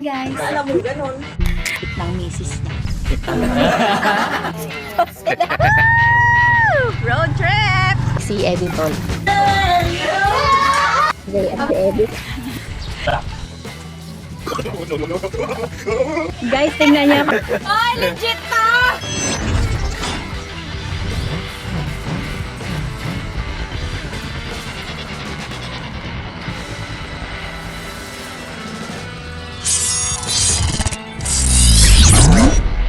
guys. Alam mo, ganun. Ng misis niya. Road trip! Si Editor. Si Edit. Guys, tingnan niya. Ay, legit to!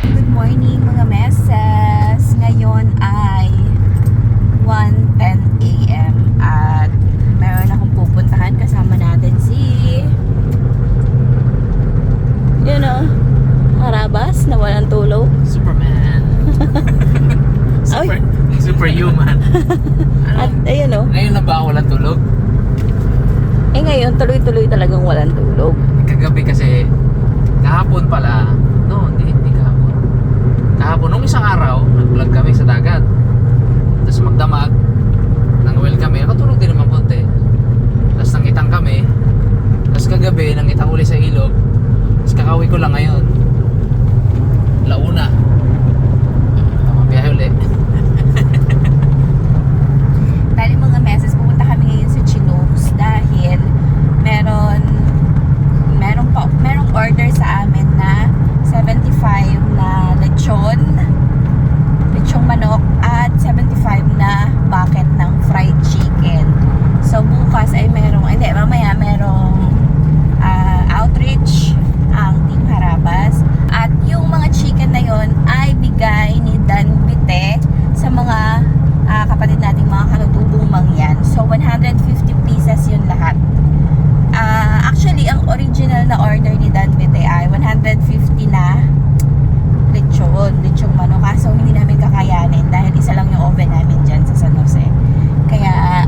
Good morning mga meses. Ngayon ay 1:10 AM at meron akong pupuntahan. Kasama natin si Harabas na walang tulog. Superman. Superhuman. At ayun o. Ngayon na ba ako walang tulog? Ngayon tuloy-tuloy talagang walang tulog. Kagabi kasi, kahapon pala, hindi kahapon. Kahapon, nung isang araw, nag-vlog kami sa dagat. Tapos magdamag, nang-well kami, nakatulog din naman konti. Tapos nangitang kami, tapos kagabi, nangitang uli sa ilog. Tapos kakawi ko lang ngayon. Launa. Biyahe uli. Dahil mga meses, pupunta kami ngayon sa Chinooks dahil merong order sa amin na 75 na lechong manok at 75 na bucket ng fried chicken. So bukas ay mamaya merong outreach ang Team Harabas at yung mga chicken na yon ay bigay ni Dan Bite sa mga kapatid nating mga katutubong mangyan. So 150 pieces yun lahat. Actually, ang original na order ni Dan Bite ay 150 na lechong manok. Kaso hindi namin kakayanin dahil isa lang yung oven namin dyan sa San Jose. Kaya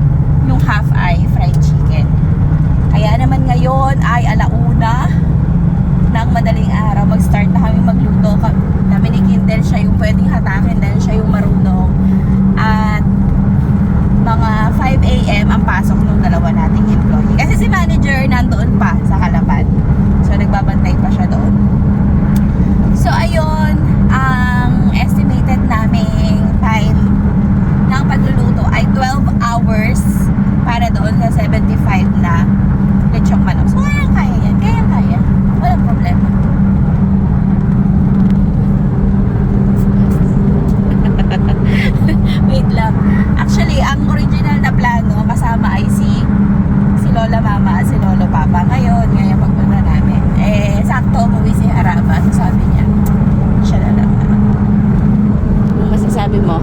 yung half ay fried chicken. Kaya naman ngayon ay alauna ng madaling araw. Mag-start na kami magluto. Kami ni Kindle, siya yung pwedeng hatakin dahil siya yung marunong. At mga 5 AM ang pasok ng dalawa nating employee. Kasi si manager nandoon pa sa Kalapan. So nagbabantay pa siya doon. So ayun, ang estimated naming time ng pagluluto ay 12 hours para doon sa 75 na lechong manok. So kaya yan. Kaya. Walang problema. Wait lang. Actually, ang original na plano kasama ay si Lola Mama at si Lolo Papa. Ngayon pagpunta namin. Sakto umuwi si Haraba. So sabi niya, siya na lang. Ano masasabi mo?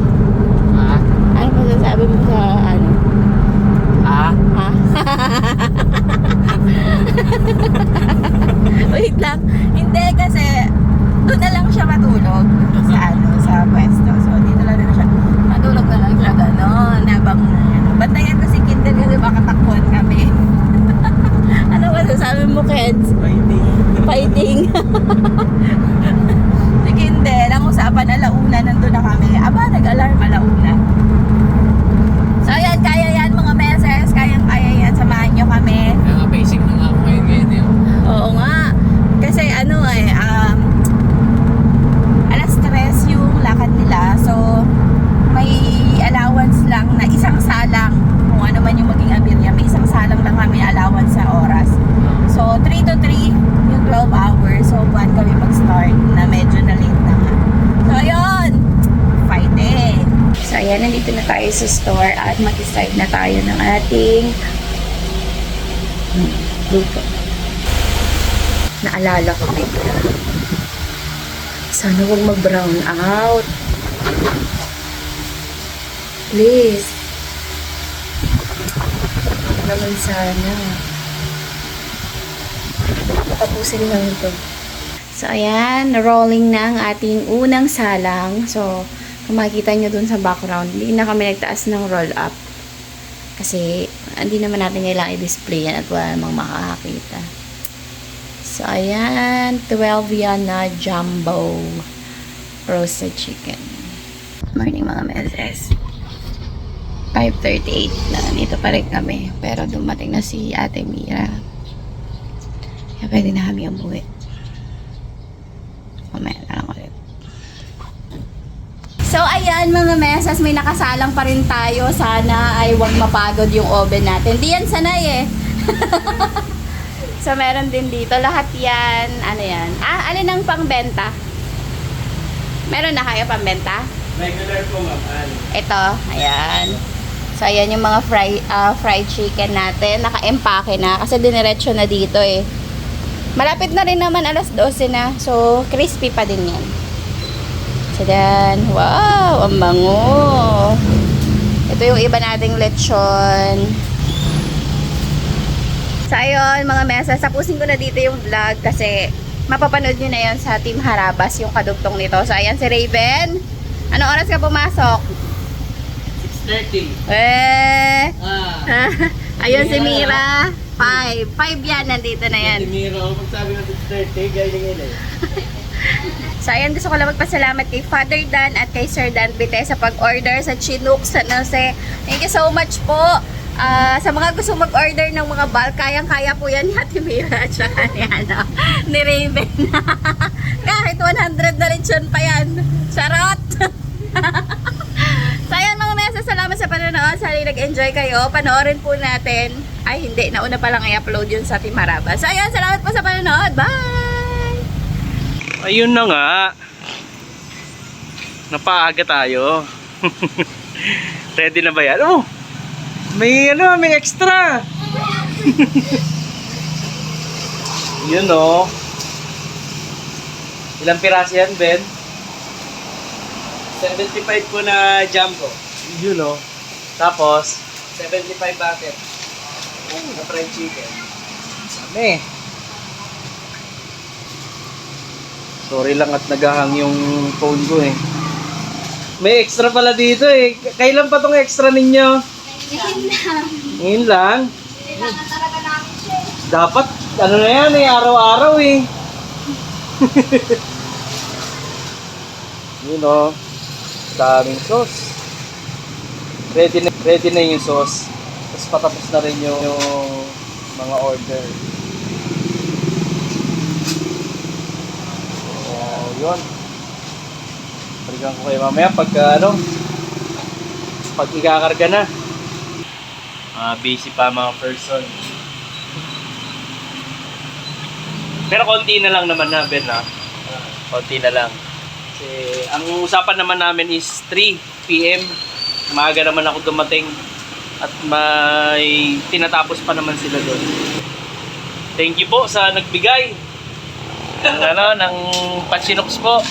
Ha? Ano masasabi mo sa ano? Ha? Ha? Wait lang. Hindi kasi doon na lang siya matulog sa pwesto. So dito lang siya. Matulog na lang siya gano'n. Habang bantayan ko si Kindle kasi baka takbuhan kami. Ano masasabi mo, kids? Fighting. Si Kindle, ang usapan alauna, nandun na kami. Nag-alarm alauna. So ayan, kaya yan mga meses. Kaya yan. Samahan nyo kami. Kaya nga, pacing na nga ako ngayon eh. Oo nga. Kasi alas 3 yung lakad nila. So, may allowance lang na isang salang. Kung ano man yung maging abirya, may isang salang lang kami allowance sa oras. So, 3 to 3 yung 12 hours. So, 1 kami mag-start na medyo na late na nga. So, ayun. Fighting. So, ayan. Nandito na tayo sa store at mag-start na tayo ng ating luto. Naalala ko bigla. Sana huwag mag-brown out. Please. Naman sana. Tapusin lang ito. So, ayan. Rolling na ang ating unang salang. So, kung makikita nyo dun sa background, hindi na kami nagtaas ng roll up. Kasi, hindi naman natin kailangan i-display yan at wala namang makakakita. So, ayan. 12 yan na jumbo roasted chicken. Morning mga meses. 5:38 na. Nandito pa rin kami. Pero dumating na si Ate Mira. Kaya pwede na kami umuwi. ayan mga mesas, may nakasalang pa rin tayo. Sana ay wag mapagod yung oven natin. Di yan sanay eh. So meron din dito. Lahat yan. Ano yan? Alin ang pangbenta? Meron na kayo pangbenta? Regular po, ma'am. Ito. Ayan. So ayan yung mga fried chicken natin. Naka-empake na. Kasi diniretso na dito eh. Malapit na rin naman alas 12 na. So crispy pa din yan. Sadan. Wow! Ang bango! Ito yung iba nating lechon. So ayun mga mesa, tapusin ko na dito yung vlog kasi mapapanood nyo na yun sa Team Harabas yung kadugtong nito. So ayan si Raven. Anong oras ka pumasok? 6:30. Ayun si Mira. 5 yan, nandito na yan. Si Miro, pag sabi ng 6:30, galing yun eh. So ayan, gusto ko lang magpasalamat kay Father Dan at kay Sir Dan Bite sa pag-order sa Chinook San Jose. Thank you so much po. Sa mga gusto mag-order ng mga bulk, kayang-kaya po yan ni Ate Mira at saka ni, ni Raven. Kahit 100 na lechon pa yan. Charot! So ayan mga mesa, salamat sa panonood. Sana nag-enjoy kayo. Panoorin po natin. Ay hindi, nauna pa lang i-upload yun sa Team Harabas. So ayan, salamat po sa panonood. Bye! Ayun na nga. Napaaga tayo. Ready na ba yan? Oh! May extra. Yun oh. Ilang piraso yan, Ben? 75 po na jumbo. Yun oh. Tapos 75 bucket. Na fried chicken. Sami. Sorry lang at nagahang yung phone ko eh. May extra pala dito eh. Kailan pa tong extra ninyo? Ngayon lang. Dapat, ano na yan eh, araw-araw eh. Yun o. Daming sauce. Ready na yung sauce. Tapos patapos na rin yung mga order. So, yun. Balikan ko kayo mamaya pag pag ikakarga na. Busy pa mga person. Pero konti na lang naman na, Ben, ha? Konti na lang. Kasi ang usapan naman namin is 3 PM. Maaga naman ako dumating at may tinatapos pa naman sila doon. Thank you po sa nagbigay ng Pachinoks po.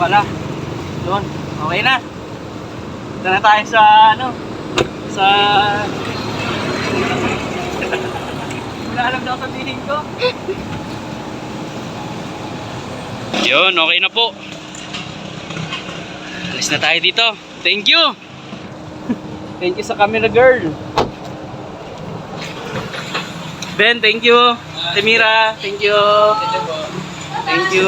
Pala. Doon. Okay na. Dito na tayo sa sa wala alam na sabihin ko. Yun, okay na po. Alis na tayo dito. Thank you. Thank you sa camera girl. Ben, thank you. Temira, thank you. Thank you.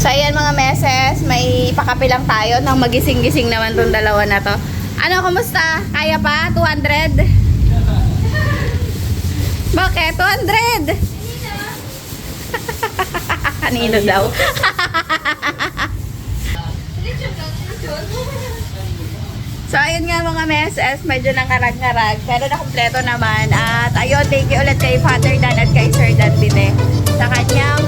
So ayan mga meses, may pakape lang tayo nang magising-gising naman tong dalawa na to. Ano, kumusta? Kaya pa? 200? Bakit? 200? Kanino daw? So, ayun nga mga meses, medyo nangarag-ngarag, pero nakumpleto naman. At ayun, thank you ulit kay Father Dan at kay Sir Dan Bite sa kanyang